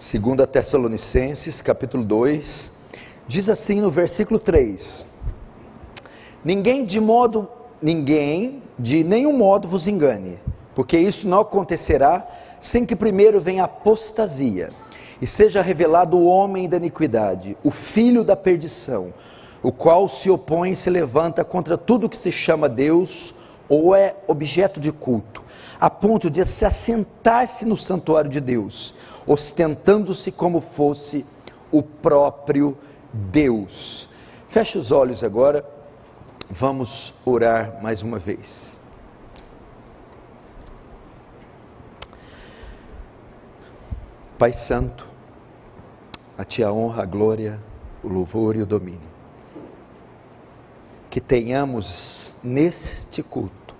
2 Tessalonicenses, capítulo 2, diz assim no versículo 3: Ninguém de nenhum modo vos engane, porque isso não acontecerá sem que primeiro venha a apostasia, e seja revelado o homem da iniquidade, o filho da perdição, o qual se opõe e se levanta contra tudo que se chama Deus, ou é objeto de culto, a ponto de se assentar-se no santuário de Deus, ostentando-se como fosse o próprio Deus. Feche os olhos agora, vamos orar mais uma vez. Pai Santo, a Ti a honra, a glória, o louvor e o domínio. Que tenhamos neste culto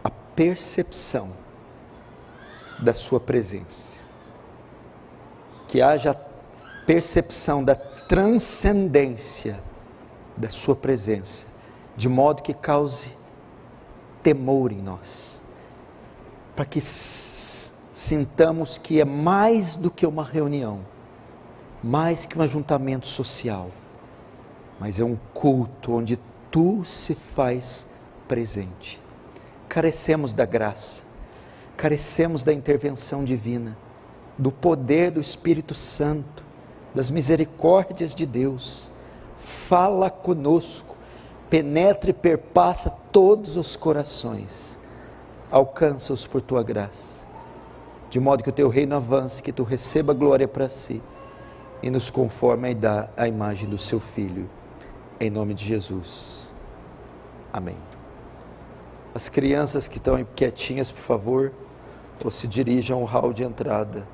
a percepção da Sua presença. Que haja percepção da transcendência da Sua presença, de modo que cause temor em nós, para que sintamos que é mais do que uma reunião, mais que um ajuntamento social, mas é um culto onde Tu se faz presente. Carecemos da graça, carecemos da intervenção divina, do poder do Espírito Santo, das misericórdias de Deus. Fala conosco, penetra e perpassa todos os corações, alcança-os por Tua graça, de modo que o Teu reino avance, que Tu receba glória para Si, e nos conforme à imagem do Seu Filho, em nome de Jesus, amém. As crianças que estão quietinhas, por favor, ou se dirijam ao hall de entrada.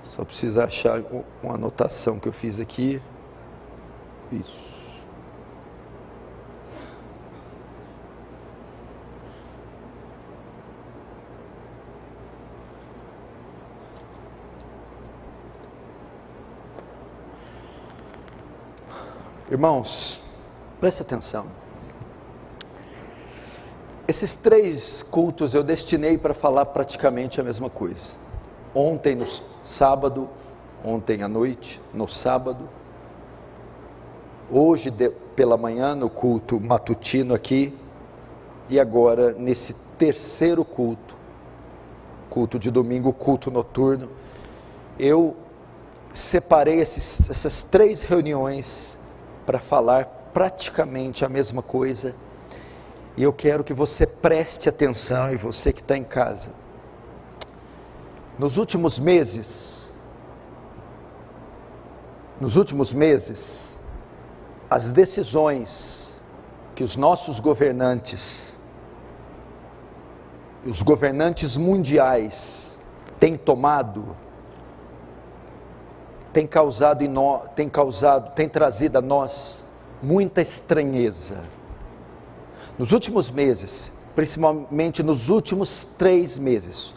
Só precisa achar uma anotação que eu fiz aqui. Isso. Irmãos, preste atenção. Esses 3 cultos eu destinei para falar praticamente a mesma coisa. Ontem no sábado, ontem à noite, no sábado, hoje pela manhã no culto matutino aqui, e agora nesse terceiro culto de domingo, culto noturno, eu separei essas 3 reuniões para falar praticamente a mesma coisa, e eu quero que você preste atenção, e você que está em casa. Nos últimos meses, as decisões que os nossos governantes, os governantes mundiais têm tomado, têm trazido a nós muita estranheza. Nos últimos meses, principalmente nos últimos 3 meses,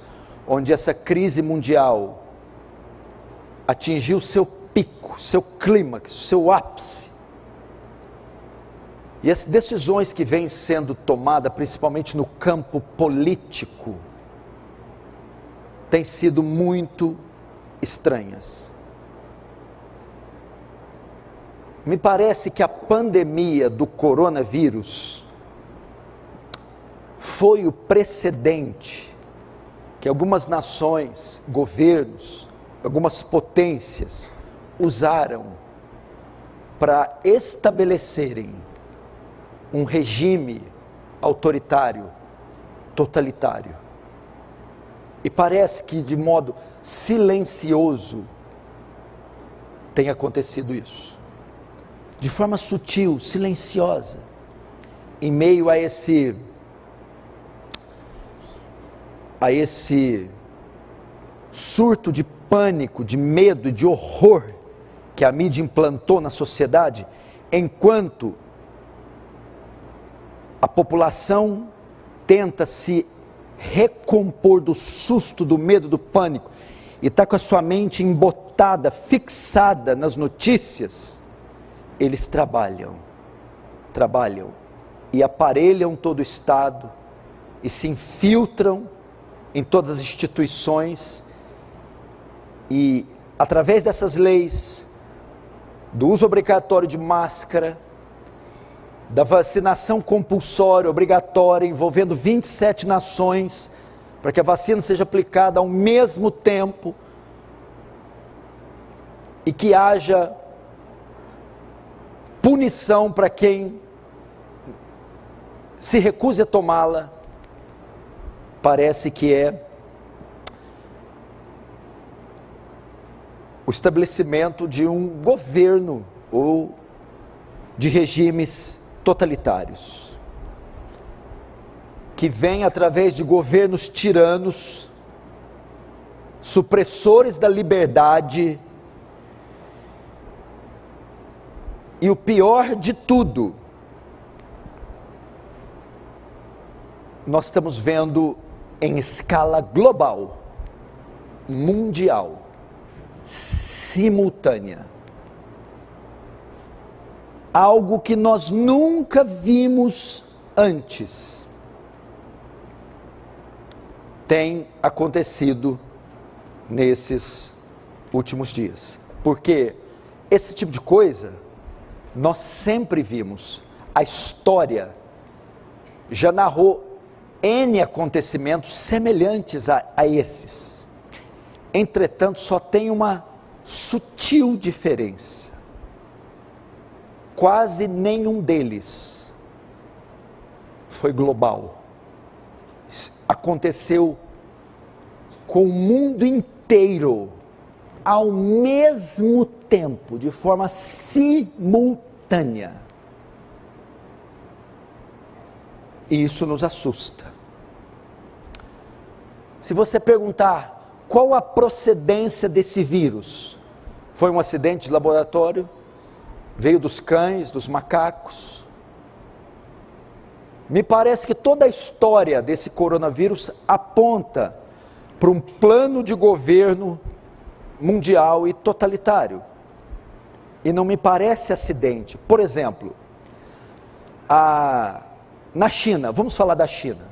onde essa crise mundial atingiu seu pico, seu clímax, seu ápice, e as decisões que vêm sendo tomadas, principalmente no campo político, têm sido muito estranhas. Me parece que a pandemia do coronavírus foi o precedente que algumas nações, governos, algumas potências usaram para estabelecerem um regime autoritário, totalitário. E parece que de modo silencioso tem acontecido isso. De forma sutil, silenciosa, em meio a esse surto de pânico, de medo, de horror que a mídia implantou na sociedade, enquanto a população tenta se recompor do susto, do medo, do pânico, e está com a sua mente embotada, fixada nas notícias, eles trabalham e aparelham todo o Estado, e se infiltram em todas as instituições, e através dessas leis, do uso obrigatório de máscara, da vacinação compulsória, obrigatória, envolvendo 27 nações, para que a vacina seja aplicada ao mesmo tempo, e que haja punição para quem se recuse a tomá-la, parece que é o estabelecimento de um governo ou de regimes totalitários, que vem através de governos tiranos, supressores da liberdade, e o pior de tudo, nós estamos vendo em escala global, mundial, simultânea, algo que nós nunca vimos antes, tem acontecido nesses últimos dias, porque esse tipo de coisa nós sempre vimos. A história já narrou N acontecimentos semelhantes a esses, entretanto só tem uma sutil diferença: quase nenhum deles foi global, aconteceu com o mundo inteiro, ao mesmo tempo, de forma simultânea, e isso nos assusta. Se você perguntar qual a procedência desse vírus, foi um acidente de laboratório, veio dos cães, dos macacos? Me parece que toda a história desse coronavírus aponta para um plano de governo mundial e totalitário, e não me parece acidente. Por exemplo, na China, vamos falar da China,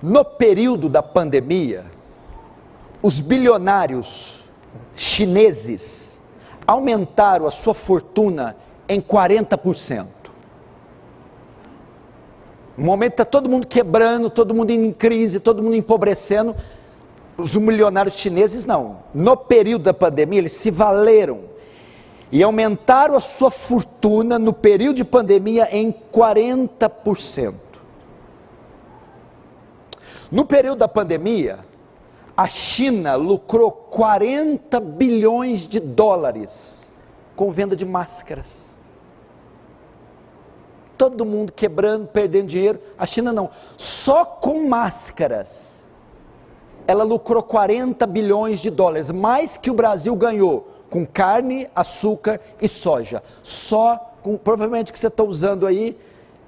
no período da pandemia, os bilionários chineses aumentaram a sua fortuna em 40%. No momento está todo mundo quebrando, todo mundo em crise, todo mundo empobrecendo. Os milionários chineses não. No período da pandemia eles se valeram e aumentaram a sua fortuna no período de pandemia em 40%. No período da pandemia, a China lucrou 40 bilhões de dólares com venda de máscaras. Todo mundo quebrando, perdendo dinheiro. A China não. Só com máscaras, ela lucrou 40 bilhões de dólares, mais que o Brasil ganhou com carne, açúcar e soja. Só com, provavelmente o que você está usando aí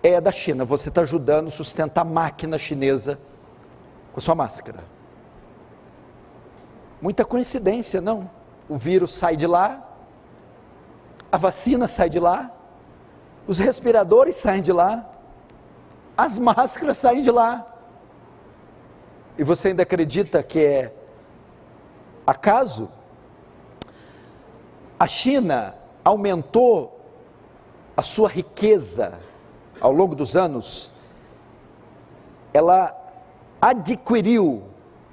é da China. Você está ajudando a sustentar a máquina chinesa com a sua máscara. Muita coincidência, não? O vírus sai de lá, a vacina sai de lá, os respiradores saem de lá, as máscaras saem de lá. E você ainda acredita que é acaso? A China aumentou a sua riqueza ao longo dos anos. Ela adquiriu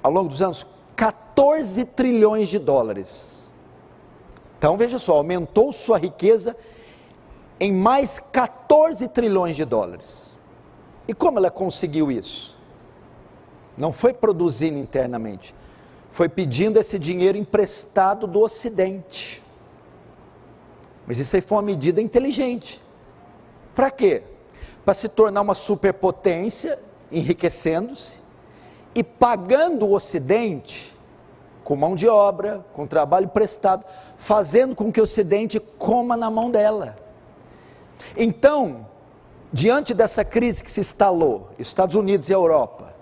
ao longo dos anos 14 trilhões de dólares. Então veja só, aumentou sua riqueza em mais 14 trilhões de dólares. E como ela conseguiu isso? Não foi produzindo internamente, foi pedindo esse dinheiro emprestado do Ocidente. Mas isso aí foi uma medida inteligente. Para quê? Para se tornar uma superpotência, enriquecendo-se e pagando o Ocidente com mão de obra, com trabalho prestado, fazendo com que o Ocidente coma na mão dela. Então, diante dessa crise que se instalou, Estados Unidos e a Europa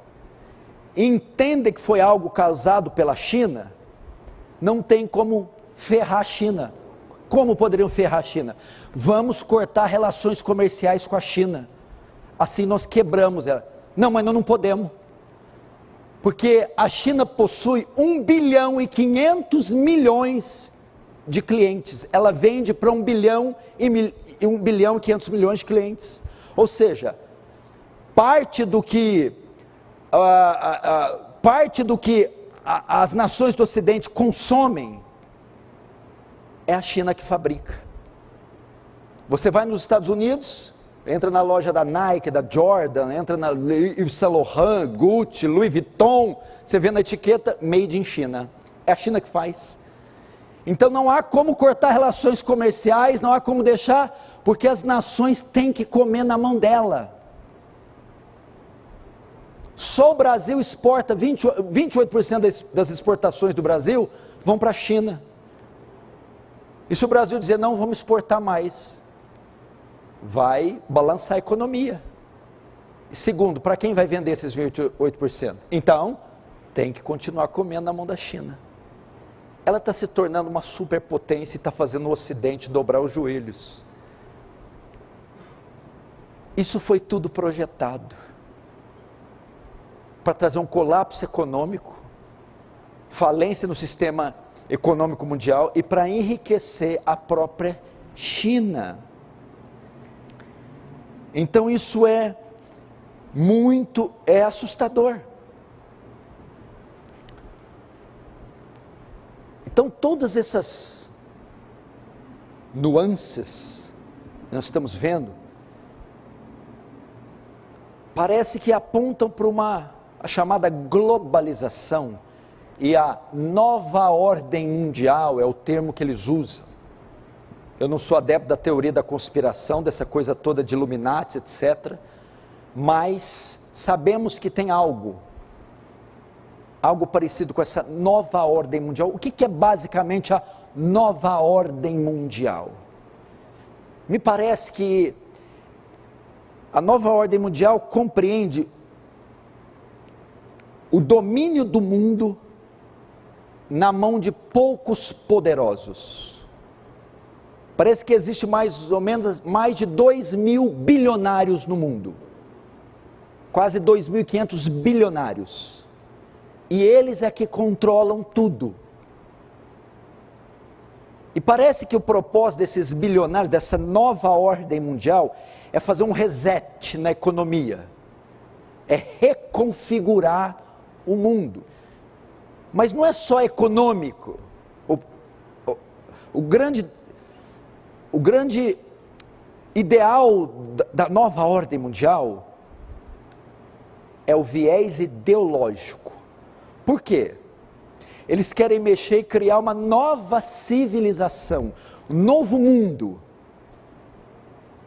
entendem que foi algo causado pela China, não tem como ferrar a China. Como poderiam ferrar a China? Vamos cortar relações comerciais com a China. assim nós quebramos ela. Não, mas nós não podemos. Porque a China possui 1 bilhão e 500 milhões de clientes. Ela vende para 1 bilhão e 500 milhões de clientes. Ou seja, parte do que as nações do Ocidente consomem é a China que fabrica. Você vai nos Estados Unidos, entra na loja da Nike, da Jordan, entra na Yves Saint Laurent, Gucci, Louis Vuitton, você vê na etiqueta Made in China. É a China que faz. Então não há como cortar relações comerciais, não há como deixar, porque as nações têm que comer na mão dela. Só o Brasil exporta, 28% das exportações do Brasil vão para a China. E se o Brasil dizer não, vamos exportar mais, vai balançar a economia. E segundo, para quem vai vender esses 28%? Então, tem que continuar comendo na mão da China. Ela está se tornando uma superpotência e está fazendo o Ocidente dobrar os joelhos. Isso foi tudo projetado para trazer um colapso econômico, falência no sistema econômico mundial e para enriquecer a própria China. Então isso é assustador. Então todas essas nuances que nós estamos vendo, parece que apontam para a chamada globalização e a nova ordem mundial, é o termo que eles usam. Eu não sou adepto da teoria da conspiração, dessa coisa toda de Illuminati, etc. Mas sabemos que tem algo parecido com essa nova ordem mundial. O que é basicamente a nova ordem mundial? Me parece que a nova ordem mundial compreende o domínio do mundo na mão de poucos poderosos. Parece que existe mais ou menos mais de 2.000 bilionários no mundo. Quase 2.500 bilionários. E eles é que controlam tudo. E parece que o propósito desses bilionários, dessa nova ordem mundial, é fazer um reset na economia. É reconfigurar o mundo. Mas não é só econômico. O grande ideal da nova ordem mundial é o viés ideológico. Por quê? Eles querem mexer e criar uma nova civilização, um novo mundo.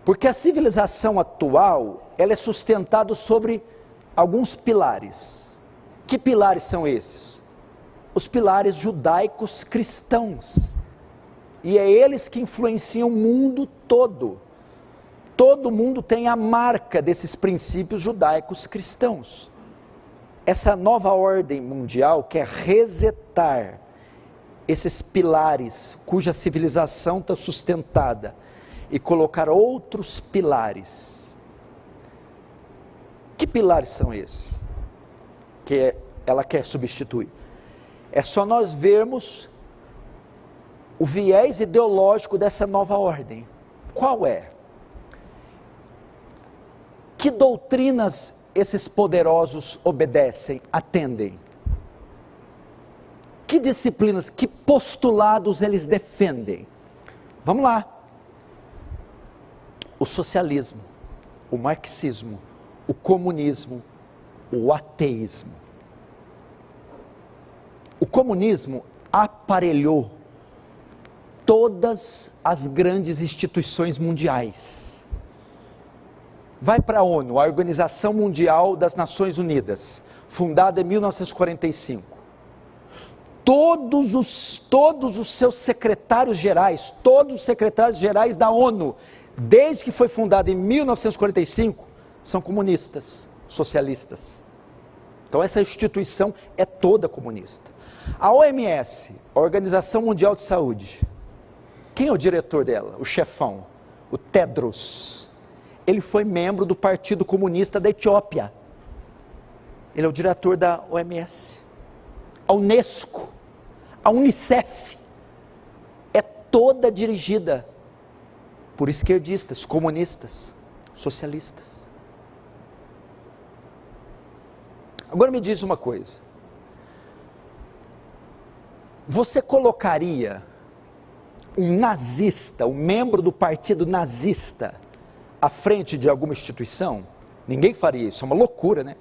Porque a civilização atual, ela é sustentada sobre alguns pilares. Que pilares são esses? Os pilares judaicos cristãos. E é eles que influenciam o mundo todo. Todo mundo tem a marca desses princípios judaicos cristãos. Essa nova ordem mundial quer resetar esses pilares cuja civilização está sustentada e colocar outros pilares. Que pilares são esses que ela quer substituir? É só nós vermos o viés ideológico dessa nova ordem. Qual é? Que doutrinas esses poderosos obedecem, atendem? Que disciplinas, que postulados eles defendem? Vamos lá. O socialismo, o marxismo, o comunismo, o ateísmo. O comunismo aparelhou todas as grandes instituições mundiais. Vai para a ONU, a Organização Mundial das Nações Unidas, fundada em 1945. Todos os seus secretários gerais, todos os secretários gerais da ONU, desde que foi fundada em 1945, são comunistas, socialistas. Então essa instituição é toda comunista. A OMS, a Organização Mundial de Saúde, quem é o diretor dela? O chefão, o Tedros. ele foi membro do Partido Comunista da Etiópia. Ele é o diretor da OMS, a Unesco, a Unicef, é toda dirigida por esquerdistas, comunistas, socialistas. Agora me diz uma coisa, você colocaria um nazista, um membro do partido nazista, à frente de alguma instituição? Ninguém faria isso, é uma loucura, né?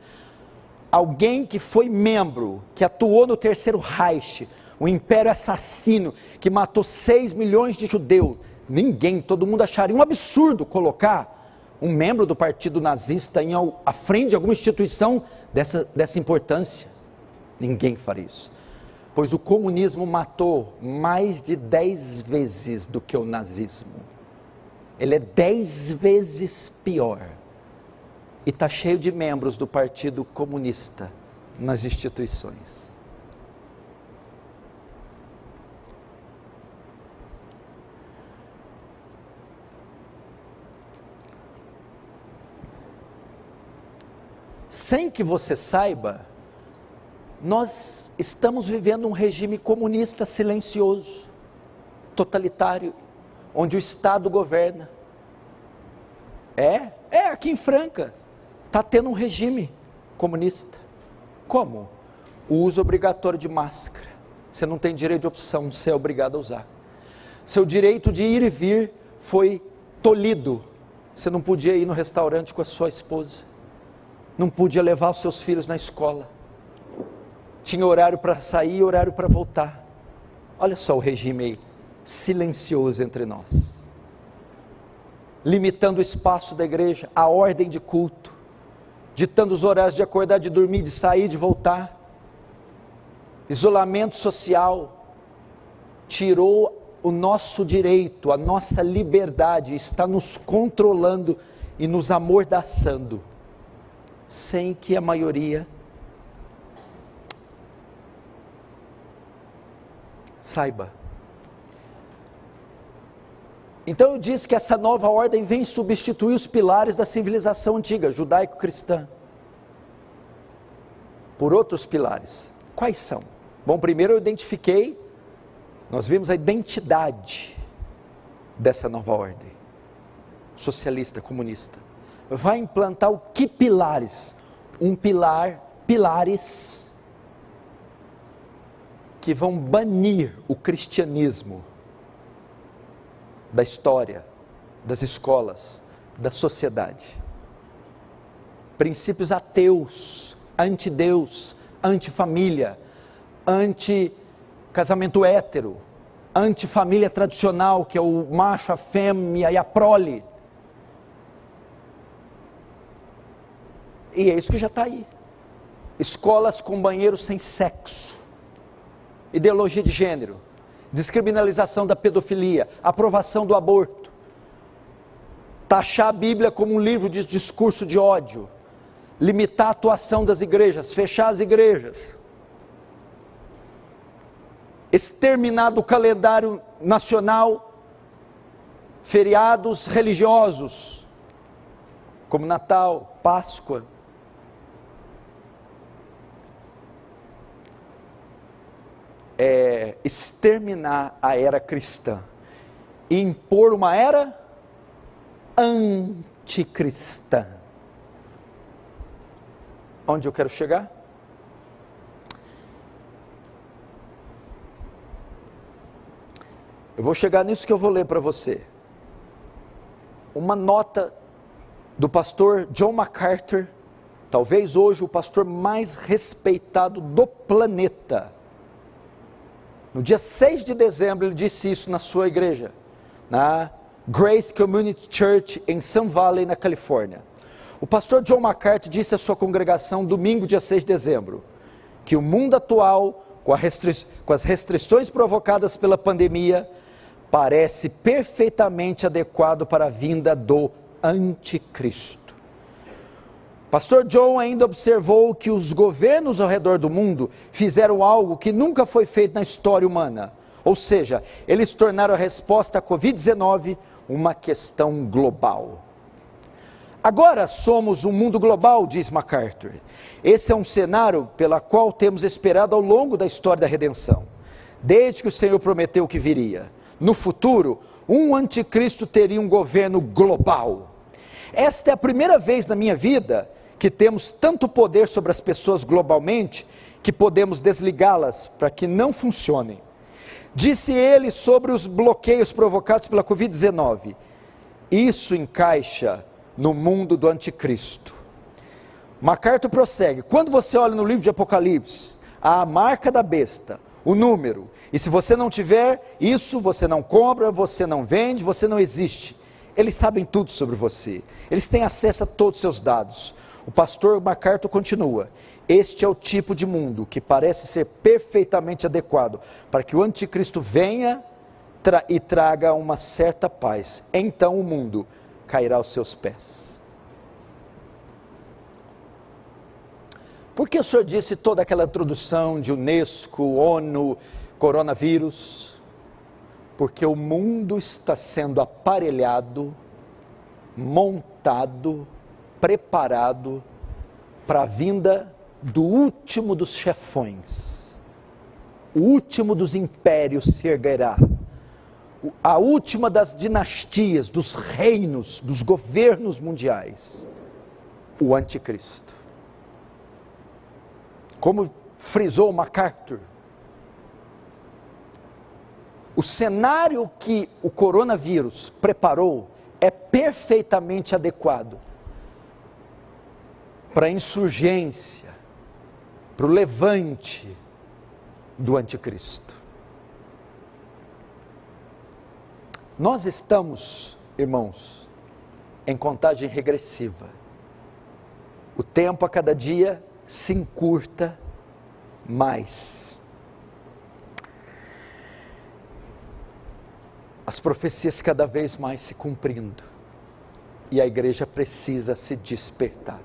Alguém que foi membro, que atuou no Terceiro Reich, o império assassino, que matou 6 milhões de judeus, ninguém, todo mundo acharia um absurdo colocar um membro do partido nazista à frente de alguma instituição dessa importância. Ninguém faria isso, pois o comunismo matou mais de 10 vezes do que o nazismo, ele é 10 vezes pior, e está cheio de membros do Partido Comunista nas instituições. Sem que você saiba, nós estamos vivendo um regime comunista silencioso, totalitário, onde o Estado governa. Aqui em Franca, está tendo um regime comunista. Como? O uso obrigatório de máscara. Você não tem direito de opção, você é obrigado a usar. Seu direito de ir e vir foi tolhido. Você não podia ir no restaurante com a sua esposa, não podia levar os seus filhos na escola, tinha horário para sair e horário para voltar. Olha só o regime aí, silencioso entre nós, limitando o espaço da igreja, a ordem de culto, ditando os horários de acordar, de dormir, de sair, de voltar, isolamento social, tirou o nosso direito, a nossa liberdade, está nos controlando e nos amordaçando, sem que a maioria saiba. Então eu disse que essa nova ordem vem substituir os pilares da civilização antiga, judaico-cristã, por outros pilares. Quais são? Bom, primeiro eu identifiquei, nós vimos a identidade dessa nova ordem, socialista, comunista. Vai implantar o que pilares? Pilares que vão banir o cristianismo da história, das escolas, da sociedade. Princípios ateus, anti-Deus, anti-família, anti-casamento hétero, anti-família tradicional, que é o macho, a fêmea e a prole. E é isso que já está aí. Escolas com banheiros sem sexo, ideologia de gênero, descriminalização da pedofilia, aprovação do aborto, taxar a Bíblia como um livro de discurso de ódio, limitar a atuação das igrejas, fechar as igrejas, exterminar do calendário nacional feriados religiosos, como Natal, Páscoa. Exterminar a era cristã e impor uma era anticristã. Onde eu quero chegar? Eu vou chegar nisso que eu vou ler para você. Uma nota do pastor John MacArthur, talvez hoje o pastor mais respeitado do planeta. No dia 6 de dezembro, ele disse isso na sua igreja, na Grace Community Church, em Sun Valley, na Califórnia. O pastor John MacArthur disse à sua congregação, domingo, dia 6 de dezembro, que o mundo atual, com as restrições provocadas pela pandemia, parece perfeitamente adequado para a vinda do anticristo. Pastor John ainda observou que os governos ao redor do mundo fizeram algo que nunca foi feito na história humana, ou seja, eles tornaram a resposta à Covid-19 uma questão global. Agora somos um mundo global, diz MacArthur. Esse é um cenário pela qual temos esperado ao longo da história da redenção, desde que o Senhor prometeu que viria. No futuro, um anticristo teria um governo global. Esta é a primeira vez na minha vida que temos tanto poder sobre as pessoas globalmente, que podemos desligá-las para que não funcionem. Disse ele sobre os bloqueios provocados pela Covid-19. Isso encaixa no mundo do anticristo. MacArthur prossegue: quando você olha no livro de Apocalipse, há a marca da besta, o número, e se você não tiver isso, você não compra, você não vende, você não existe. Eles sabem tudo sobre você, eles têm acesso a todos os seus dados. O pastor MacArthur continua: este é o tipo de mundo que parece ser perfeitamente adequado para que o anticristo venha e traga uma certa paz. Então o mundo cairá aos seus pés. Por que o senhor disse toda aquela introdução de Unesco, ONU, coronavírus? Porque o mundo está sendo aparelhado, montado, preparado para a vinda do último dos chefões. O último dos impérios se erguerá. A última das dinastias, dos reinos, dos governos mundiais. O anticristo. Como frisou MacArthur, o cenário que o coronavírus preparou é perfeitamente adequado para a insurgência, para o levante do anticristo. Nós estamos, irmãos, em contagem regressiva. O tempo a cada dia se encurta mais. As profecias cada vez mais se cumprindo. E a igreja precisa se despertar.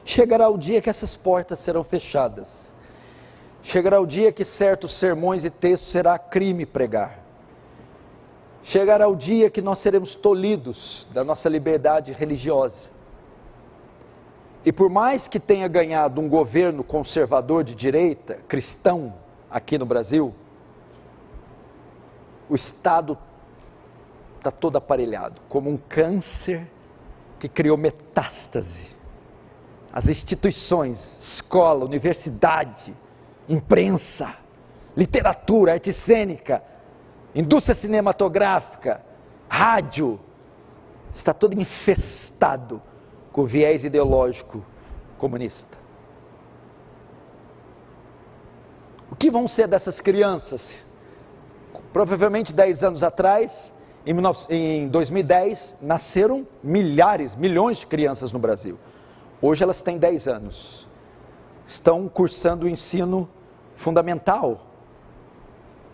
Chegará o dia que essas portas serão fechadas. Chegará o dia que certos sermões e textos será crime pregar. Chegará o dia que nós seremos tolhidos da nossa liberdade religiosa. E por mais que tenha ganhado um governo conservador de direita, cristão, aqui no Brasil, o Estado está todo aparelhado, como um câncer que criou metástase. As instituições, escola, universidade, imprensa, literatura, arte cênica, indústria cinematográfica, rádio, está todo infestado com o viés ideológico comunista. O que vão ser dessas crianças? Provavelmente 10 anos atrás, em 2010, nasceram milhões de crianças no Brasil. Hoje elas têm 10 anos. Estão cursando o ensino fundamental.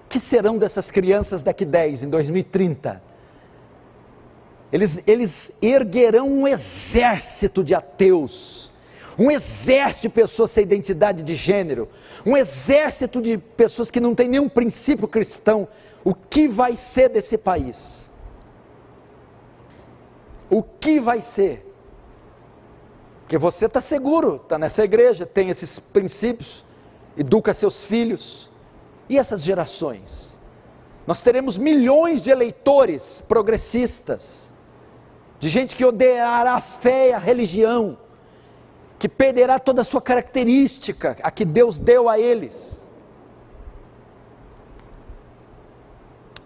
O que serão dessas crianças daqui 10, em 2030? Eles erguerão um exército de ateus, um exército de pessoas sem identidade de gênero, um exército de pessoas que não têm nenhum princípio cristão. O que vai ser desse país? O que vai ser? Porque você está seguro, está nessa igreja, tem esses princípios, educa seus filhos. E essas gerações? Nós teremos milhões de eleitores progressistas, de gente que odiará a fé e a religião, que perderá toda a sua característica, a que Deus deu a eles.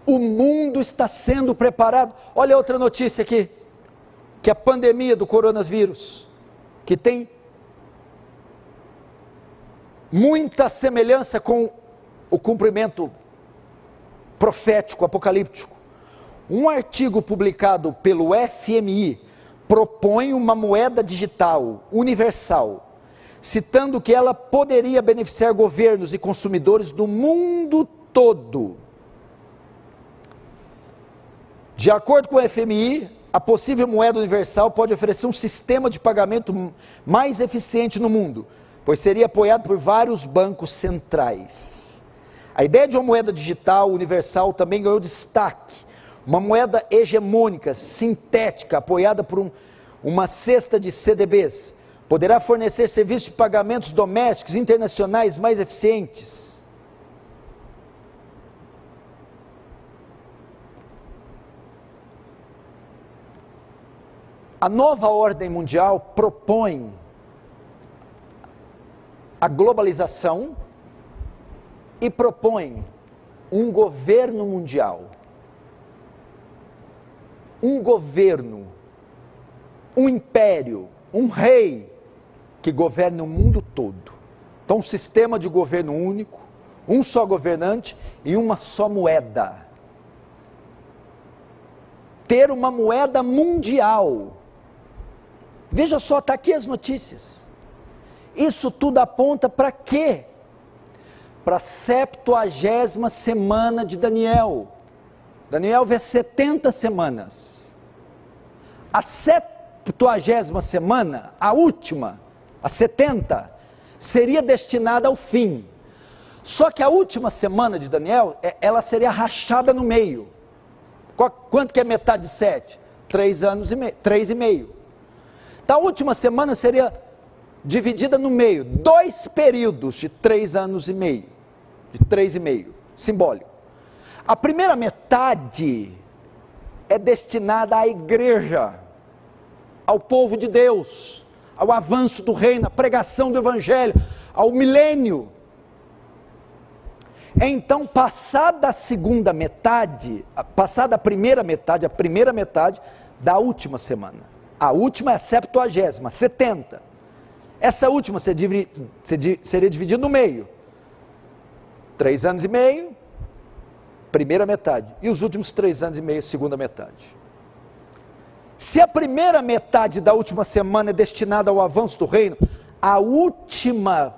O mundo está sendo preparado. Olha outra notícia aqui, que a pandemia do coronavírus, que tem muita semelhança com o cumprimento profético, apocalíptico. Um artigo publicado pelo FMI propõe uma moeda digital universal, citando que ela poderia beneficiar governos e consumidores do mundo todo. De acordo com o FMI, a possível moeda universal pode oferecer um sistema de pagamento mais eficiente no mundo, pois seria apoiado por vários bancos centrais. A ideia de uma moeda digital universal também ganhou destaque. Uma moeda hegemônica, sintética, apoiada por uma cesta de CDBs, poderá fornecer serviços de pagamentos domésticos internacionais mais eficientes. A nova ordem mundial propõe a globalização e propõe um governo mundial. Um governo, um império, um rei que governa o mundo todo. Então, um sistema de governo único, um só governante e uma só moeda. Ter uma moeda mundial. Veja só, está aqui as notícias. Isso tudo aponta para quê? Para a 70ª semana de Daniel. Daniel vê 70 semanas. A 70ª semana, a última, a 70, seria destinada ao fim. Só que a última semana de Daniel, ela seria rachada no meio. Quanto que é metade de 7? 3 anos e meio, 3,5. Então a última semana seria dividida no meio, 2 períodos de 3 anos e meio, de 3,5, simbólico. A primeira metade é destinada à igreja, ao povo de Deus, ao avanço do reino, à pregação do evangelho, ao milênio. Então, passada a segunda metade, passada a primeira metade da última semana. A última é a 70ª, 70. Essa última seria dividida no meio. 3 anos e meio, primeira metade. E os últimos 3 anos e meio, segunda metade. Se a primeira metade da última semana é destinada ao avanço do reino, a última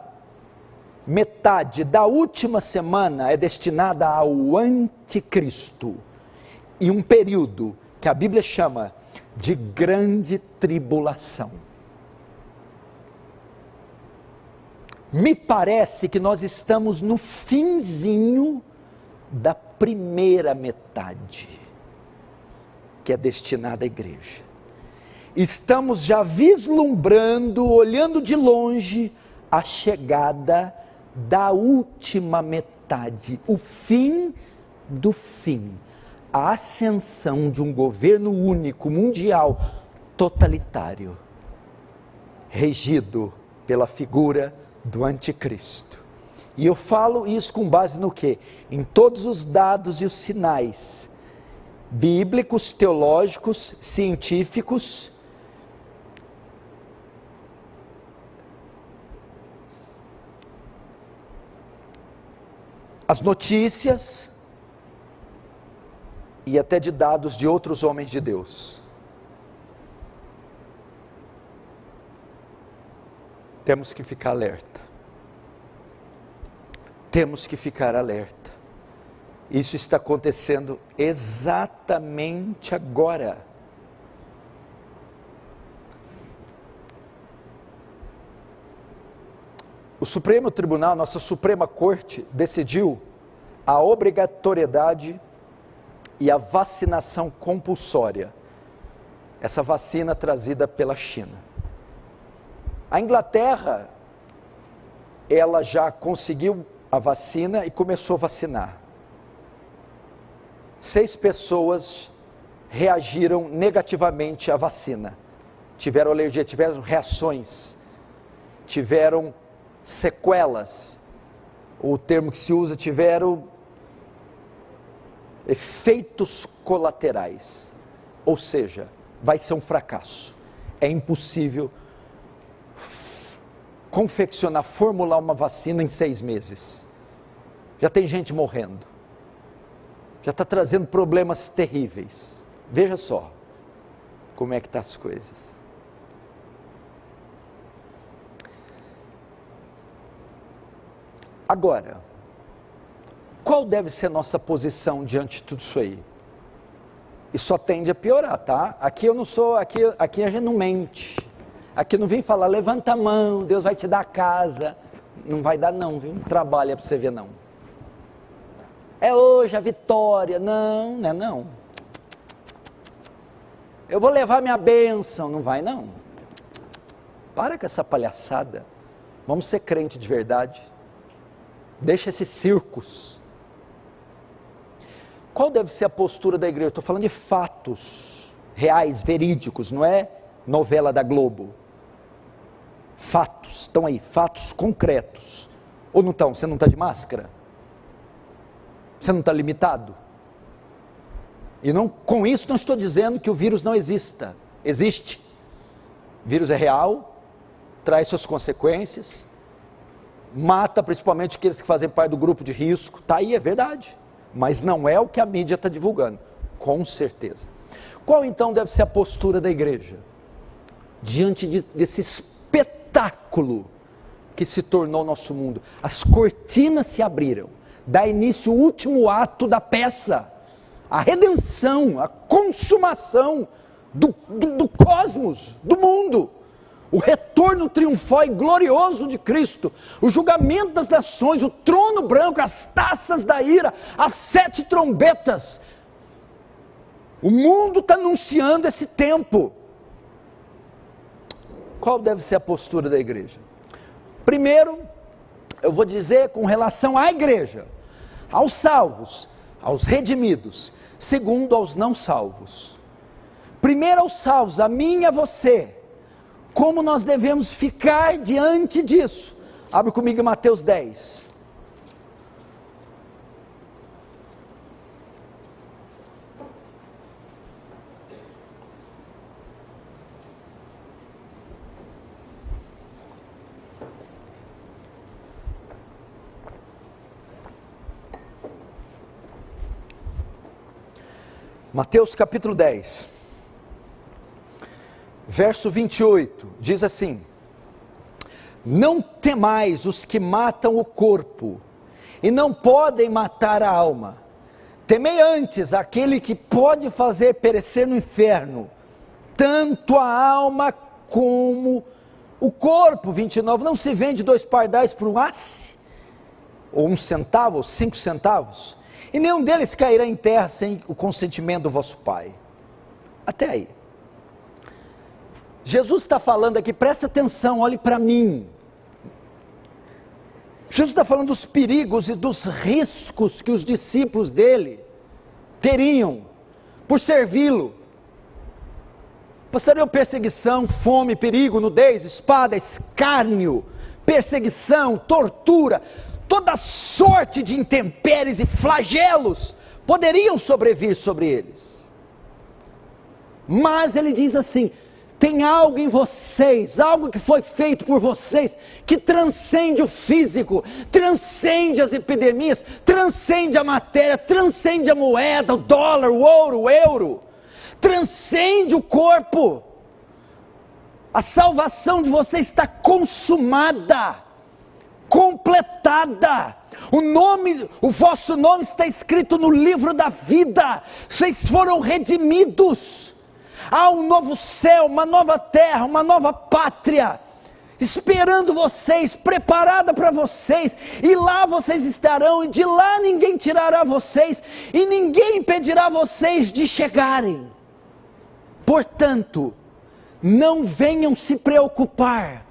metade da última semana é destinada ao anticristo. E um período que a Bíblia chama de grande tribulação. Me parece que nós estamos no finzinho da primeira metade, que é destinada à igreja. Estamos já vislumbrando, olhando de longe, a chegada da última metade, o fim do fim, a ascensão de um governo único, mundial, totalitário, regido pela figura do anticristo. E eu falo isso com base no quê? Em todos os dados e os sinais bíblicos, teológicos, científicos, as notícias e até de dados de outros homens de Deus. Temos que ficar alerta. Temos que ficar alerta. Isso está acontecendo exatamente agora. O Supremo Tribunal, nossa Suprema Corte, decidiu a obrigatoriedade e a vacinação compulsória. Essa vacina trazida pela China. A Inglaterra, ela já conseguiu a vacina e começou a vacinar. 6 pessoas reagiram negativamente à vacina. Tiveram alergia, tiveram reações, tiveram sequelas. O termo que se usa, tiveram efeitos colaterais. Ou seja, vai ser um fracasso. É impossível confeccionar, formular uma vacina em 6 meses. Já tem gente morrendo. Já está trazendo problemas terríveis. Veja só como é que estão as coisas. Agora, qual deve ser nossa posição diante de tudo isso aí? E só tende a piorar, tá? Aqui eu não sou, aqui a gente não mente. Aqui não vem falar, levanta a mão, Deus vai te dar a casa. Não vai dar não, viu? Trabalha para você ver não. É hoje a vitória. Não, não é não. eu vou levar minha bênção. Não vai não. Para com essa palhaçada. Vamos ser crente de verdade. Deixa esses circos. Qual deve ser a postura da igreja? Estou falando de fatos reais, verídicos, não é novela da Globo. Fatos, estão aí, fatos concretos. Ou não estão? Você não está de máscara? Você não está limitado? E não, com isso não estou dizendo que o vírus não exista. Existe. O vírus é real, traz suas consequências, mata principalmente aqueles que fazem parte do grupo de risco. Está aí, é verdade. Mas não é o que a mídia está divulgando, com certeza. Qual então deve ser a postura da igreja? Diante desse espetáculo que se tornou nosso mundo. As cortinas se abriram, dá início o último ato da peça, a redenção, a consumação do cosmos, do mundo, o retorno triunfal e glorioso de Cristo, o julgamento das nações, o trono branco, as taças da ira, as 7 trombetas. O mundo está anunciando esse tempo. Qual deve ser a postura da igreja? Primeiro, eu vou dizer com relação à igreja, aos salvos, aos redimidos. Segundo, aos não salvos. Primeiro aos salvos, a mim e a você. Como nós devemos ficar diante disso? Abre comigo em Mateus 10. Mateus capítulo 10, verso 28, diz assim: não temais os que matam o corpo, e não podem matar a alma, temei antes aquele que pode fazer perecer no inferno, tanto a alma como o corpo. 29, não se vende 2 pardais por um asse, ou 1 centavo, ou 5 centavos, e nenhum deles cairá em terra sem o consentimento do vosso Pai. Até aí. Jesus está falando aqui, presta atenção, olhe para mim. Jesus está falando dos perigos e dos riscos que os discípulos dele teriam por servi-lo. Passariam perseguição, fome, perigo, nudez, espada, escárnio, perseguição, tortura, toda sorte de intempéries e flagelos poderiam sobrevir sobre eles. Mas ele diz assim: tem algo em vocês, algo que foi feito por vocês, que transcende o físico, transcende as epidemias, transcende a matéria, transcende a moeda, o dólar, o ouro, o euro, transcende o corpo. A salvação de vocês está consumada, completada. O vosso nome está escrito no livro da vida. Vocês foram redimidos. Há um novo céu, uma nova terra, uma nova pátria esperando vocês, preparada para vocês, e lá vocês estarão, e de lá ninguém tirará vocês, e ninguém impedirá vocês de chegarem. Portanto, não venham se preocupar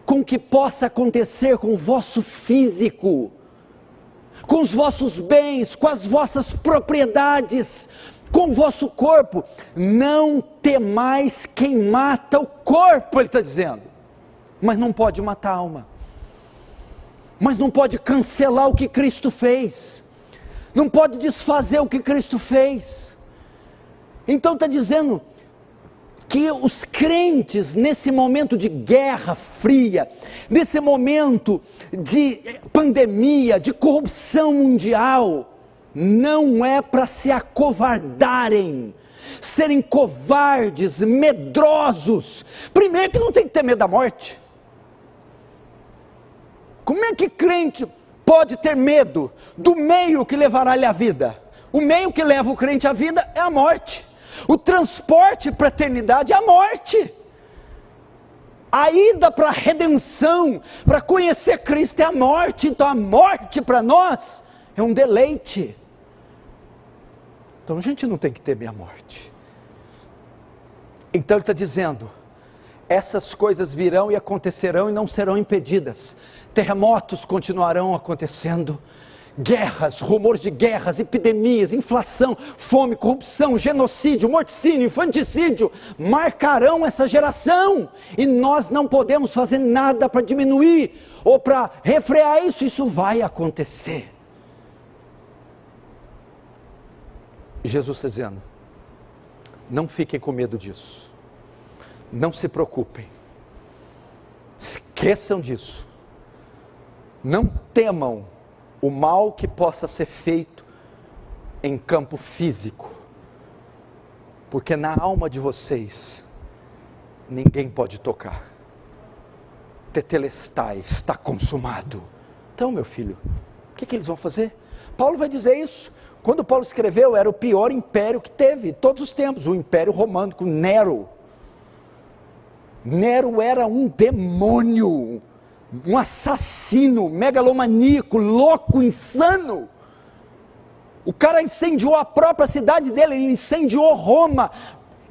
com o que possa acontecer com o vosso físico, com os vossos bens, com as vossas propriedades, com o vosso corpo. Não temais quem mata o corpo, ele está dizendo, mas não pode matar a alma, mas não pode cancelar o que Cristo fez, não pode desfazer o que Cristo fez. Então está dizendo que os crentes, nesse momento de guerra fria, nesse momento de pandemia, de corrupção mundial, não é para se acovardarem, serem covardes, medrosos. Primeiro que não tem que ter medo da morte. Como é que crente pode ter medo do meio que levará ele à vida? O meio que leva o crente à vida é a morte. O transporte para a eternidade é a morte. A ida para a redenção, para conhecer Cristo, é a morte. Então a morte para nós é um deleite. Então a gente não tem que temer a morte. Então ele está dizendo, essas coisas virão e acontecerão e não serão impedidas. Terremotos continuarão acontecendo, guerras, rumores de guerras, epidemias, inflação, fome, corrupção, genocídio, morticínio, infanticídio, marcarão essa geração, e nós não podemos fazer nada para diminuir, ou para refrear isso vai acontecer. E Jesus está dizendo, não fiquem com medo disso, não se preocupem, esqueçam disso, não temam o mal que possa ser feito em campo físico, porque na alma de vocês, ninguém pode tocar. Tetelestai, está consumado. Então, meu filho, o que eles vão fazer? Paulo vai dizer isso. Quando Paulo escreveu, era o pior império que teve, todos os tempos, o Império Romano, com Nero. Nero era um demônio, um assassino, megalomaníaco, louco, insano. O cara incendiou a própria cidade dele, ele incendiou Roma,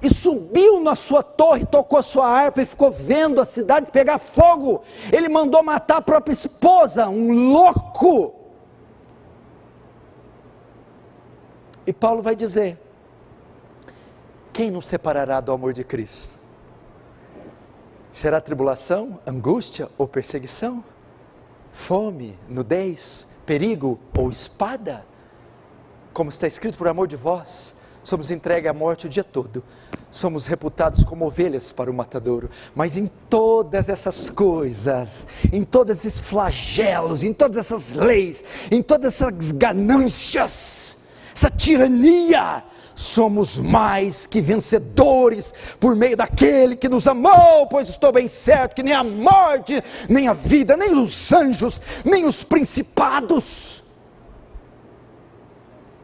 e subiu na sua torre, tocou sua harpa e ficou vendo a cidade pegar fogo. Ele mandou matar a própria esposa, um louco. E Paulo vai dizer, quem nos separará do amor de Cristo? Será tribulação, angústia ou perseguição? Fome, nudez, perigo ou espada? Como está escrito, por amor de vós, somos entregues à morte o dia todo. Somos reputados como ovelhas para o matadouro. Mas em todas essas coisas, em todos esses flagelos, em todas essas leis, em todas essas ganâncias, essa tirania, somos mais que vencedores por meio daquele que nos amou, pois estou bem certo que nem a morte, nem a vida, nem os anjos, nem os principados,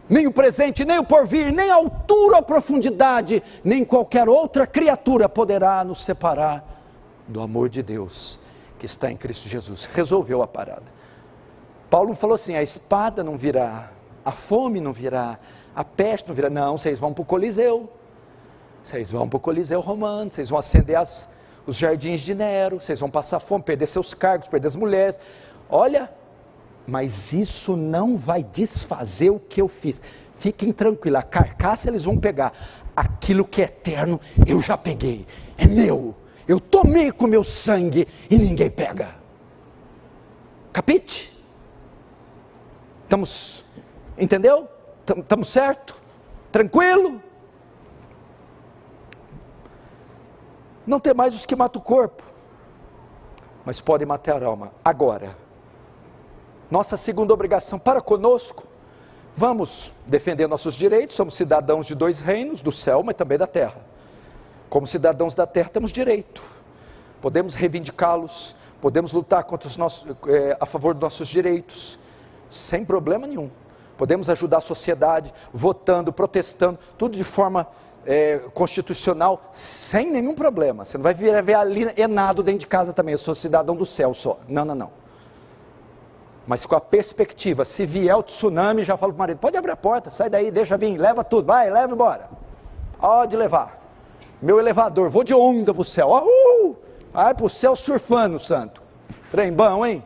nem o presente, nem o porvir, nem a altura ou profundidade, nem qualquer outra criatura poderá nos separar do amor de Deus que está em Cristo Jesus. Resolveu a parada. Paulo falou assim, a espada não virá, a fome não virá, a peste não virá. Não, vocês vão para o Coliseu, vocês vão para o Coliseu romano, vocês vão acender os jardins de Nero, vocês vão passar fome, perder seus cargos, perder as mulheres. Olha, mas isso não vai desfazer o que eu fiz. Fiquem tranquilos, a carcaça eles vão pegar, aquilo que é eterno eu já peguei, é meu, eu tomei com meu sangue e ninguém pega. Capite? Entendeu? Estamos certo? Tranquilo? Não tem mais os que matam o corpo, mas podem matar a alma. Agora, nossa segunda obrigação para conosco, vamos defender nossos direitos, somos cidadãos de dois reinos, do céu, mas também da terra. Como cidadãos da terra temos direito, podemos reivindicá-los, podemos lutar contra a favor dos nossos direitos, sem problema nenhum. Podemos ajudar a sociedade, votando, protestando, tudo de forma constitucional, sem nenhum problema. Você não vai ver alienado dentro de casa também, eu sou cidadão do céu só. Não. Mas com a perspectiva, se vier o tsunami, já falo para o marido, pode abrir a porta, sai daí, deixa vir, leva tudo, vai, leva embora. Pode levar. Meu elevador, vou de onda para o céu. Vai para o céu surfando, santo. Trem bom, hein?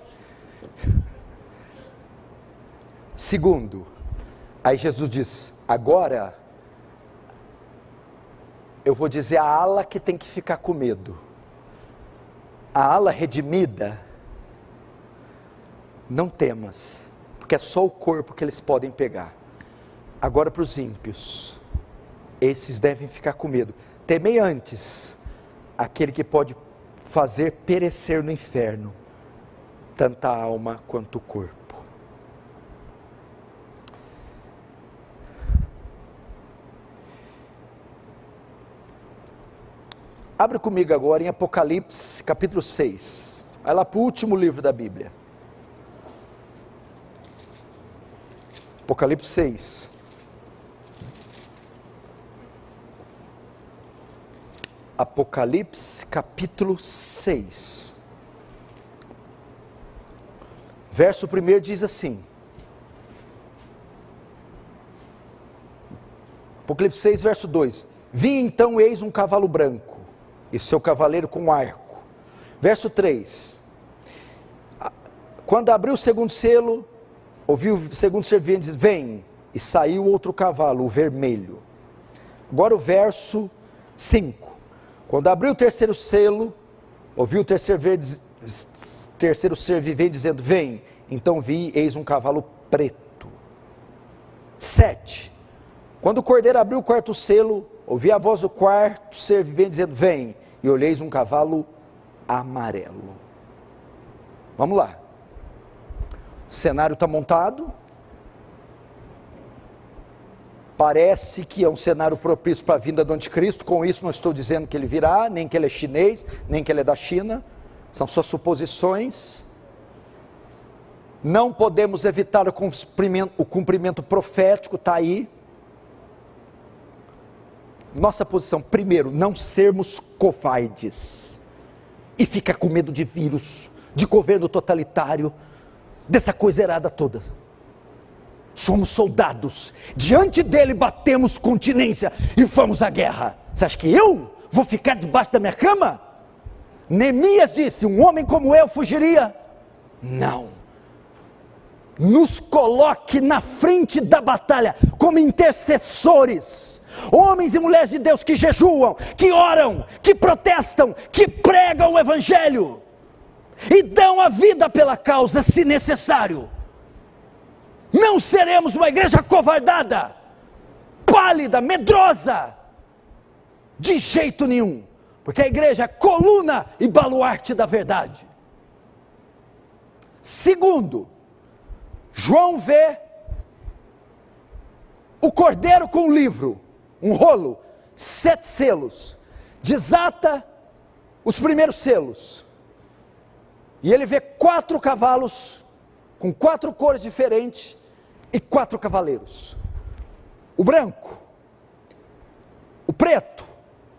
Segundo, aí Jesus diz, agora eu vou dizer a ala que tem que ficar com medo. A ala redimida, não temas, porque é só o corpo que eles podem pegar. Agora para os ímpios, esses devem ficar com medo. Temei antes aquele que pode fazer perecer no inferno tanta alma quanto o corpo. Abre comigo agora em Apocalipse, capítulo 6. Vai lá para o último livro da Bíblia. Apocalipse 6. Apocalipse, capítulo 6. Verso 1 diz assim. Apocalipse 6, verso 2. Vi então, eis um cavalo branco, e seu cavaleiro com arco. Verso 3. Quando abriu o segundo selo, ouvi o segundo servente dizer, vem, e saiu outro cavalo, o vermelho. Agora o verso 5. Quando abriu o terceiro selo, ouvi o terceiro ser vivente dizendo, vem. Então vi, eis um cavalo preto. 7. Quando o cordeiro abriu o quarto selo, ouvi a voz do quarto ser vivente dizendo, vem. E olheis um cavalo amarelo. Vamos lá. O cenário está montado. Parece que é um cenário propício para a vinda do anticristo. Com isso não estou dizendo que ele virá, nem que ele é chinês, nem que ele é da China. São só suposições. Não podemos evitar o cumprimento profético, está aí. Nossa posição, primeiro, não sermos covardes. E ficar com medo de vírus, de governo totalitário, dessa coisa errada toda. Somos soldados, diante dele batemos continência e vamos à guerra. Você acha que eu vou ficar debaixo da minha cama? Neemias disse, um homem como eu fugiria? Não. Nos coloque na frente da batalha, como intercessores, homens e mulheres de Deus que jejuam, que oram, que protestam, que pregam o evangelho, e dão a vida pela causa se necessário. Não seremos uma igreja covardada, pálida, medrosa, de jeito nenhum, porque a igreja é coluna e baluarte da verdade. Segundo, João vê o cordeiro com um livro, um rolo, 7 selos, desata os primeiros selos, e ele vê 4 cavalos, com 4 cores diferentes, e 4 cavaleiros, o branco, o preto,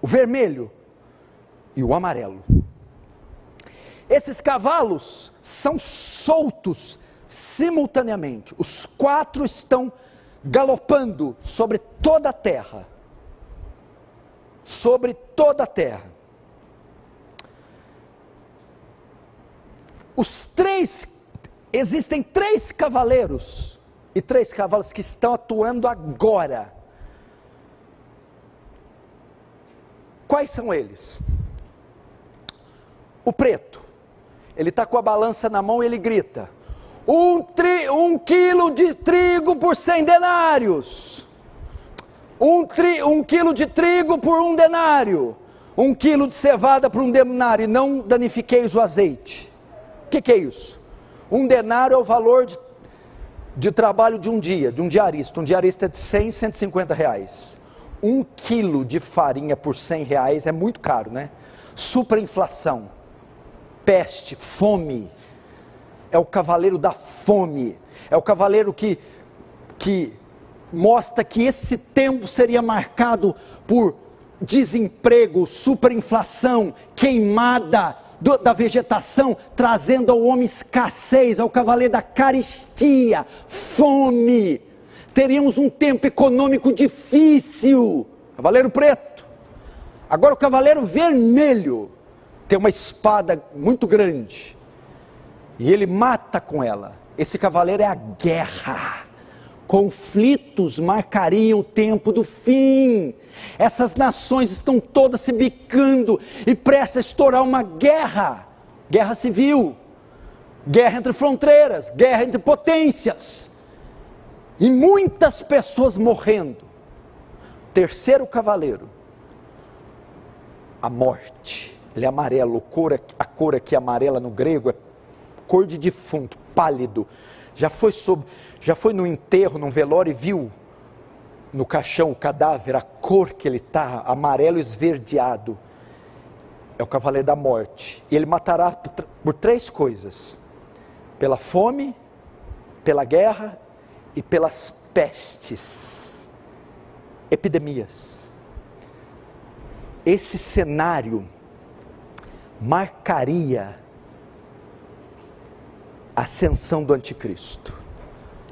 o vermelho e o amarelo. Esses cavalos são soltos simultaneamente, os 4 estão galopando sobre toda a terra, existem 3 cavaleiros, e 3 cavalos que estão atuando agora. Quais são eles? O preto, ele está com a balança na mão e ele grita, 1 quilo de trigo por 100 denários, 1 quilo de trigo por 1 denário, 1 quilo de cevada por 1 denário, e não danifiqueis o azeite. O que é isso? 1 denário é o valor de trabalho de um diarista. Um diarista é de 100, 150 reais. 1 quilo de farinha por 100 reais é muito caro, né? Superinflação, peste, fome. É o cavaleiro da fome. É o cavaleiro que mostra que esse tempo seria marcado por desemprego, superinflação, queimada da vegetação, trazendo ao homem escassez, ao cavaleiro da carestia, fome. Teríamos um tempo econômico difícil. Cavaleiro preto. Agora o cavaleiro vermelho tem uma espada muito grande, e ele mata com ela. Esse cavaleiro é a guerra. Conflitos marcariam o tempo do fim. Essas nações estão todas se bicando e prestes a estourar uma guerra civil, guerra entre fronteiras, guerra entre potências, e muitas pessoas morrendo. Terceiro cavaleiro, a morte. Ele é amarelo, a cor aqui amarela no grego é cor de defunto, pálido. Já foi no enterro, num velório, e viu no caixão o cadáver, a cor que ele está, amarelo esverdeado. É o cavaleiro da morte. E ele matará por 3 coisas: pela fome, pela guerra e pelas pestes, epidemias. Esse cenário marcaria a ascensão do anticristo.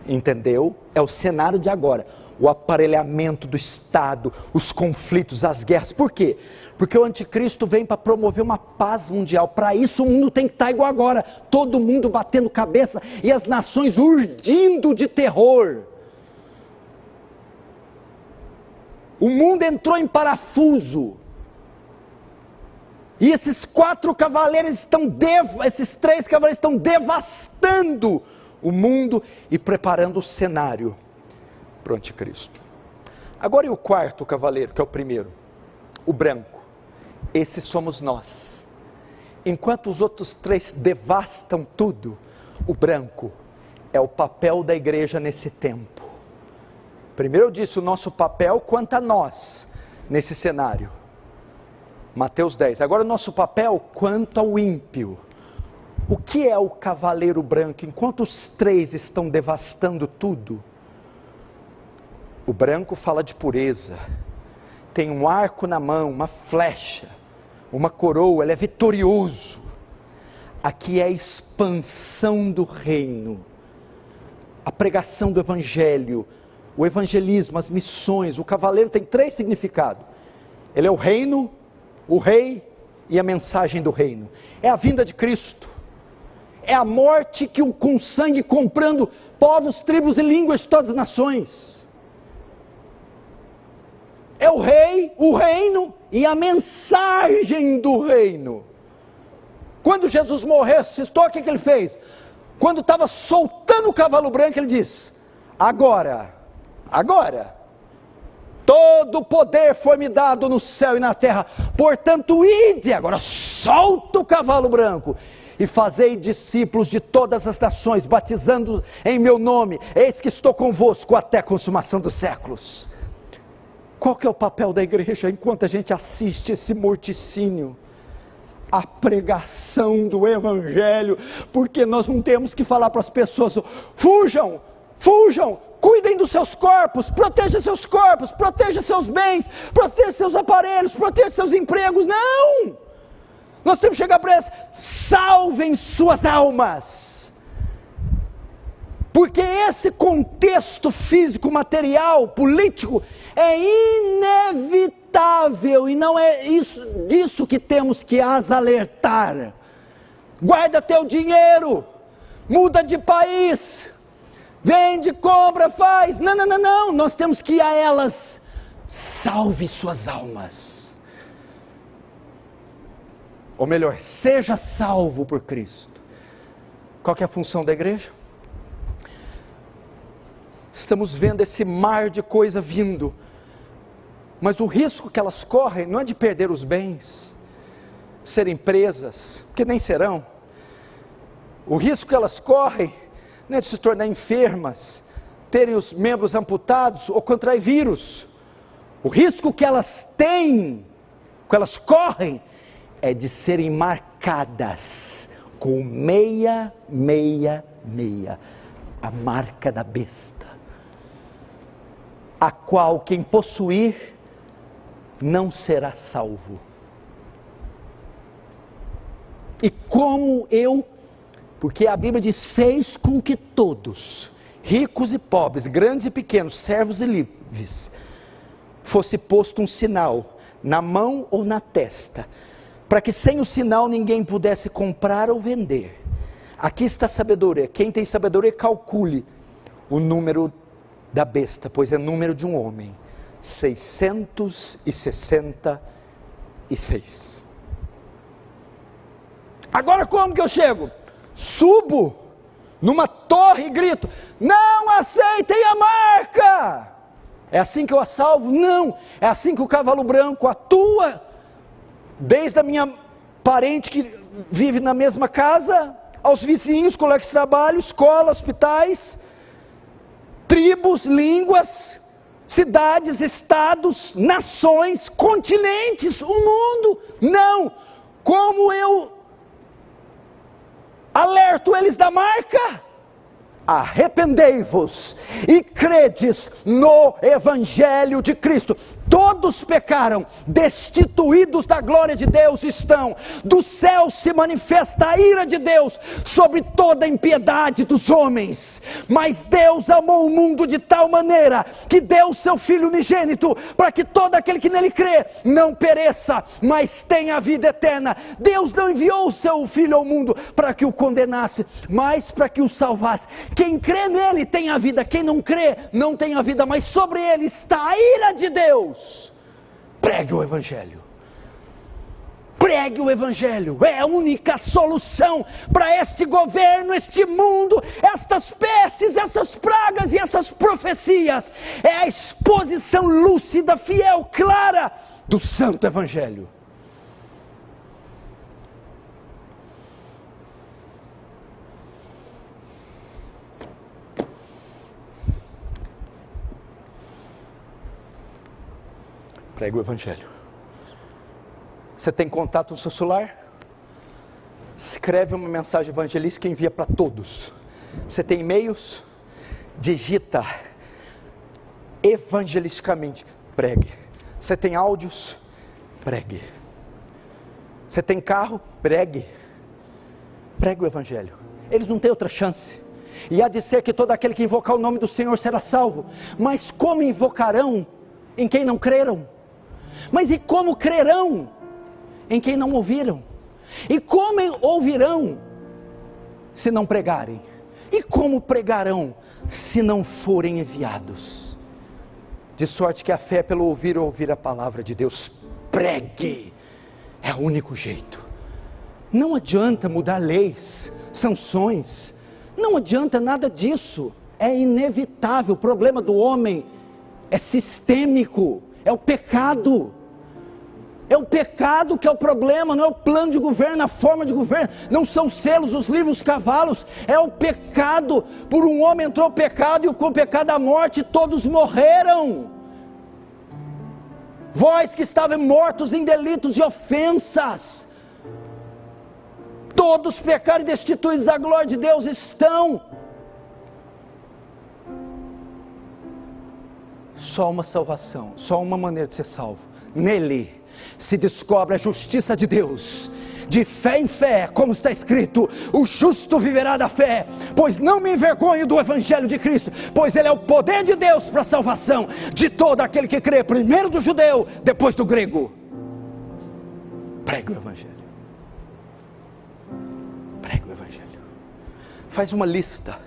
Entendeu? É o cenário de agora. O aparelhamento do Estado, os conflitos, as guerras. Por quê? Porque o anticristo vem para promover uma paz mundial. Para isso o mundo tem que estar igual agora. Todo mundo batendo cabeça e as nações urdindo de terror. O mundo entrou em parafuso. E esses esses 3 cavaleiros estão devastando o mundo e preparando o cenário para o anticristo. Agora e o 4º cavaleiro, que é o primeiro, o branco. Esse somos nós. Enquanto os outros 3 devastam tudo, o branco é o papel da igreja nesse tempo. Primeiro eu disse o nosso papel quanto a nós nesse cenário. Mateus 10. Agora o nosso papel quanto ao ímpio. O que é o cavaleiro branco? Enquanto os 3 estão devastando tudo, o branco fala de pureza. Tem um arco na mão, uma flecha, uma coroa, ele é vitorioso. Aqui é a expansão do reino, a pregação do evangelho, o evangelismo, as missões. O cavaleiro tem 3 significados. Ele é o reino, o rei e a mensagem do reino. É a vinda de Cristo. É a morte com sangue comprando povos, tribos e línguas de todas as nações. É o rei, o reino e a mensagem do reino. Quando Jesus morreu, ressuscitou, o que ele fez? Quando estava soltando o cavalo branco, ele diz: agora, todo o poder foi me dado no céu e na terra, portanto ide, agora solta o cavalo branco, e fazei discípulos de todas as nações, batizando em meu nome, eis que estou convosco até a consumação dos séculos. Qual que é o papel da igreja enquanto a gente assiste esse morticínio? A pregação do evangelho, porque nós não temos que falar para as pessoas: fujam, cuidem dos seus corpos, proteja seus corpos, proteja seus bens, proteja seus aparelhos, proteja seus empregos. Não! Nós temos que chegar para eles: salvem suas almas. Porque esse contexto físico, material, político é inevitável, e não é disso que temos que as alertar. Guarda teu dinheiro, muda de país, vende, compra, faz. Não, nós temos que ir a elas: salve suas almas. Ou melhor, seja salvo por Cristo. Qual que é a função da igreja? Estamos vendo esse mar de coisa vindo, mas o risco que elas correm não é de perder os bens, serem presas, que nem serão. O risco que elas correm não é de se tornar enfermas, terem os membros amputados ou contrair vírus. O risco que elas têm, que elas correm, é de serem marcadas com 666, a marca da besta, a qual quem possuir não será salvo. E como porque a Bíblia diz: fez com que todos, ricos e pobres, grandes e pequenos, servos e livres, fosse posto um sinal na mão ou na testa, para que sem o sinal ninguém pudesse comprar ou vender. Aqui está a sabedoria. Quem tem sabedoria, calcule o número da besta, pois é número de um homem: 666. Agora como que eu chego? Subo numa torre e grito: não aceitem a marca! É assim que eu a salvo? Não, é assim que o cavalo branco atua, desde a minha parente que vive na mesma casa, aos vizinhos, colegas de trabalho, escola, hospitais, tribos, línguas, cidades, estados, nações, continentes, o mundo. Não, como eu alerto eles da marca? Arrependei-vos e credes no Evangelho de Cristo. todos pecaram, destituídos da glória de Deus estão, do céu se manifesta a ira de Deus sobre toda a impiedade dos homens, mas Deus amou o mundo de tal maneira, que deu o seu Filho unigênito, para que todo aquele que nele crê, não pereça, mas tenha a vida eterna. Deus não enviou o seu Filho ao mundo, para que o condenasse, mas para que o salvasse. Quem crê nele tem a vida, quem não crê, não tem a vida, mas sobre ele está a ira de Deus. Pregue o Evangelho, pregue o Evangelho, é a única solução para este governo, este mundo, estas pestes, essas pragas e essas profecias, é a exposição lúcida, fiel, clara, do Santo Evangelho. Pregue o Evangelho. Você tem contato no seu celular? Escreve uma mensagem evangelística e envia para todos. Você tem e-mails? Digita evangelisticamente, pregue. Você tem áudios? Pregue. Você tem carro? Pregue. Pregue o Evangelho. Eles não têm outra chance. E há de ser que todo aquele que invocar o nome do Senhor será salvo. Mas como invocarão em quem não creram? Mas e como crerão em quem não ouviram? E como ouvirão se não pregarem? E como pregarão se não forem enviados? De sorte que a fé é pelo ouvir ou ouvir a palavra de Deus. Pregue, é o único jeito. Não adianta mudar leis, sanções, não adianta nada disso, é inevitável. O problema do homem é sistêmico, é o pecado. É o pecado que é o problema, não é o plano de governo, a forma de governo, não são os selos, os livros, os cavalos, é o pecado. Por um homem entrou o pecado, e com o pecado a morte, todos morreram. Vós que estavam mortos em delitos e ofensas, todos pecaram e destituídos da glória de Deus estão. Só uma salvação, só uma maneira de ser salvo, nele se descobre a justiça de Deus, de fé em fé, como está escrito: o justo viverá da fé. Pois não me envergonho do Evangelho de Cristo, pois ele é o poder de Deus para a salvação de todo aquele que crê, primeiro do judeu, depois do grego. Pregue o Evangelho, pregue o Evangelho. Faz uma lista,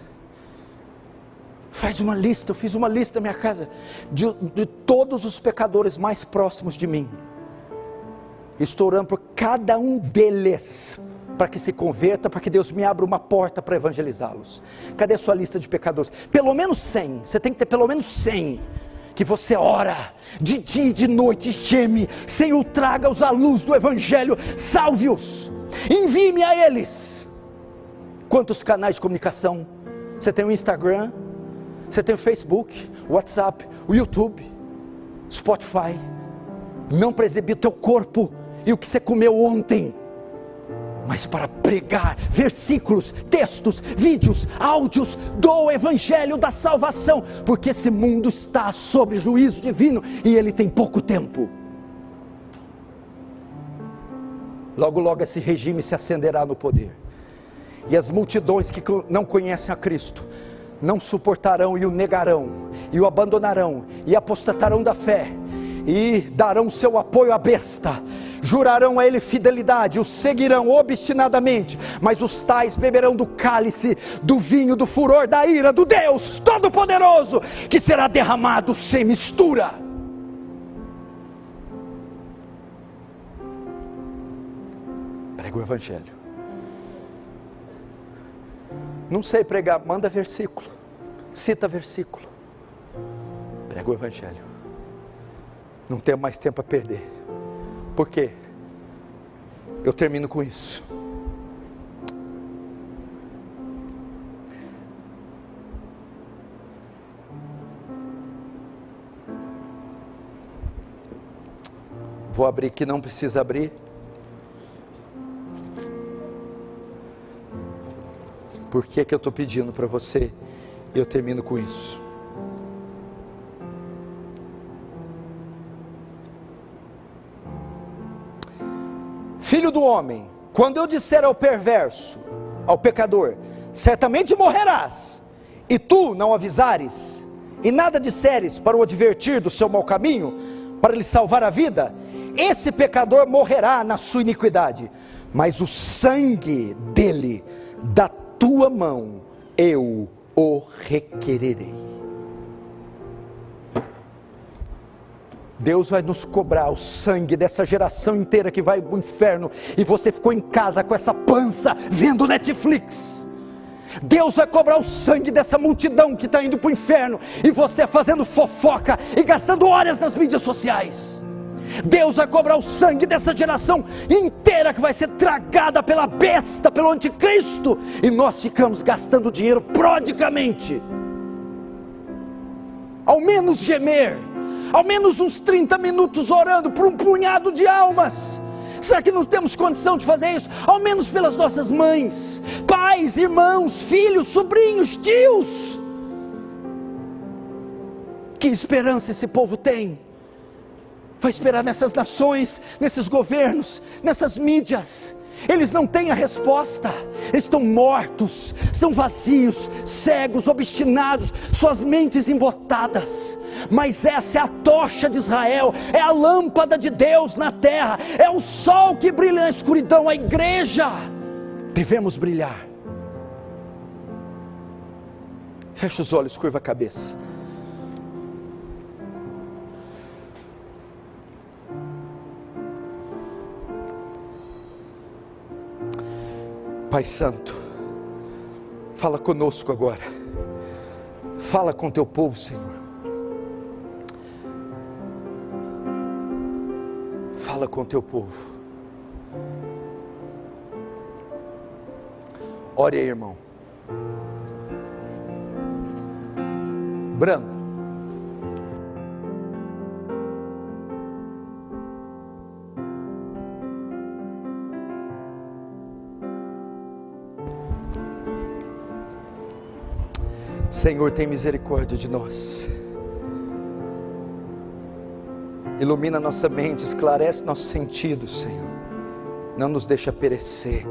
eu fiz uma lista na minha casa, de todos os pecadores mais próximos de mim. Estou orando por cada um deles, para que se converta, para que Deus me abra uma porta para evangelizá-los. Cadê a sua lista de pecadores? Pelo menos 100, você tem que ter pelo menos 100, que você ora, de dia e de noite, geme, Senhor, traga-os à luz do Evangelho, salve-os, envie-me a eles. Quantos canais de comunicação? Você tem o Instagram, você tem o Facebook, o WhatsApp, o YouTube, Spotify. Não para exibir o teu corpo e o que você comeu ontem, mas para pregar versículos, textos, vídeos, áudios do Evangelho da salvação, porque esse mundo está sob juízo divino e ele tem pouco tempo. Logo logo esse regime se acenderá no poder, e as multidões que não conhecem a Cristo não suportarão e o negarão, e o abandonarão, e apostatarão da fé, e darão seu apoio à besta, jurarão a ele fidelidade, o seguirão obstinadamente, mas os tais beberão do cálice, do vinho, do furor, da ira do Deus Todo-Poderoso, que será derramado sem mistura. Prega o Evangelho. Não sei pregar, manda versículo, cita versículo. Prega o Evangelho. Não tenho mais tempo a perder. Por quê? Eu termino com isso. Vou abrir que não precisa abrir. Por que que eu estou pedindo para você? Eu termino com isso. Filho do homem, quando eu disser ao perverso, ao pecador, certamente morrerás, e tu não avisares, e nada disseres para o advertir do seu mau caminho, para lhe salvar a vida, esse pecador morrerá na sua iniquidade, mas o sangue dele, da tua mão, eu o requererei. Deus vai nos cobrar o sangue dessa geração inteira que vai para o inferno, e você ficou em casa com essa pança vendo Netflix. Deus vai cobrar o sangue dessa multidão que está indo para o inferno, e você fazendo fofoca e gastando horas nas mídias sociais. Deus vai cobrar o sangue dessa geração inteira que vai ser tragada pela besta, pelo anticristo, e nós ficamos gastando dinheiro prodigamente. Ao menos gemer, ao menos uns 30 minutos orando por um punhado de almas. Será que não temos condição de fazer isso? Ao menos pelas nossas mães, pais, irmãos, filhos, sobrinhos, tios. Que esperança esse povo tem? Vai esperar nessas nações, nesses governos, nessas mídias. Eles não têm a resposta, eles estão mortos, estão vazios, cegos, obstinados, suas mentes embotadas. Mas essa é a tocha de Israel, é a lâmpada de Deus na terra, é o sol que brilha na escuridão. A igreja, devemos brilhar. Fecha os olhos, curva a cabeça. Pai Santo, fala conosco agora, fala com teu povo, Senhor, fala com teu povo. Ore aí, irmão. Brando. Senhor, tem misericórdia de nós. Ilumina nossa mente, esclarece nossos sentidos, Senhor. Não nos deixa perecer.